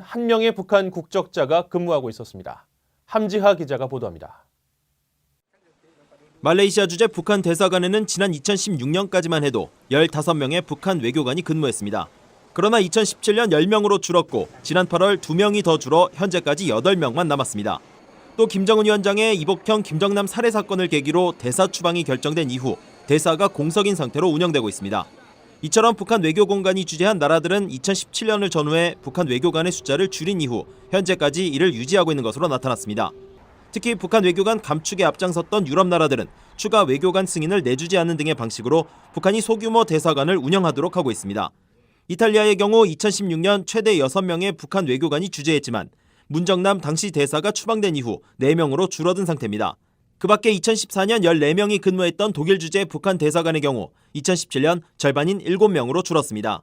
한 명의 북한 국적자가 근무하고 있었습니다. 함지하 기자가 보도합니다. 말레이시아 주재 북한 대사관에는 지난 2016년까지만 해도 15명의 북한 외교관이 근무했습니다. 그러나 2017년 10명으로 줄었고 지난 8월 2명이 더 줄어 현재까지 8명만 남았습니다. 또 김정은 위원장의 이복형 김정남 살해 사건을 계기로 대사 추방이 결정된 이후 대사가 공석인 상태로 운영되고 있습니다. 이처럼 북한 외교공관이 주재한 나라들은 2017년을 전후해 북한 외교관의 숫자를 줄인 이후 현재까지 이를 유지하고 있는 것으로 나타났습니다. 특히 북한 외교관 감축에 앞장섰던 유럽 나라들은 추가 외교관 승인을 내주지 않는 등의 방식으로 북한이 소규모 대사관을 운영하도록 하고 있습니다. 이탈리아의 경우 2016년 최대 6명의 북한 외교관이 주재했지만 문정남 당시 대사가 추방된 이후 4명으로 줄어든 상태입니다. 그 밖에 2014년 14명이 근무했던 독일 주재 북한 대사관의 경우 2017년 절반인 7명으로 줄었습니다.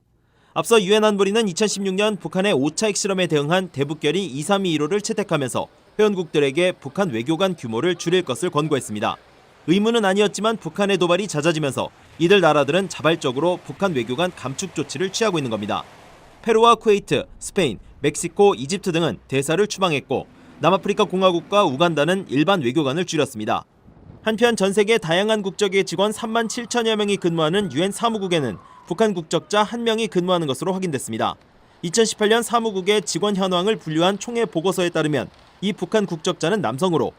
앞서 유엔 안보리는 2016년 북한의 5차 핵실험에 대응한 대북결의 2321호를 채택하면서 회원국들에게 북한 외교관 규모를 줄일 것을 권고했습니다. 의무는 아니었지만 북한의 도발이 잦아지면서 이들 나라들은 자발적으로 북한 외교관 감축 조치를 취하고 있는 겁니다. 페루와 쿠웨이트, 스페인, 멕시코, 이집트 등은 대사를 추방했고 남아프리카 공화국과 우간다는 일반 외교관을 줄였습니다. 한편 전 세계 다양한 국적의 직원 3만 7천여 명이 근무하는 유엔 사무국에는 북한 국적자 1명이 근무하는 것으로 확인됐습니다. 2018년 사무국의 직원 현황을 분류한 총회 보고서에 따르면 이 북한 국적자는 남성으로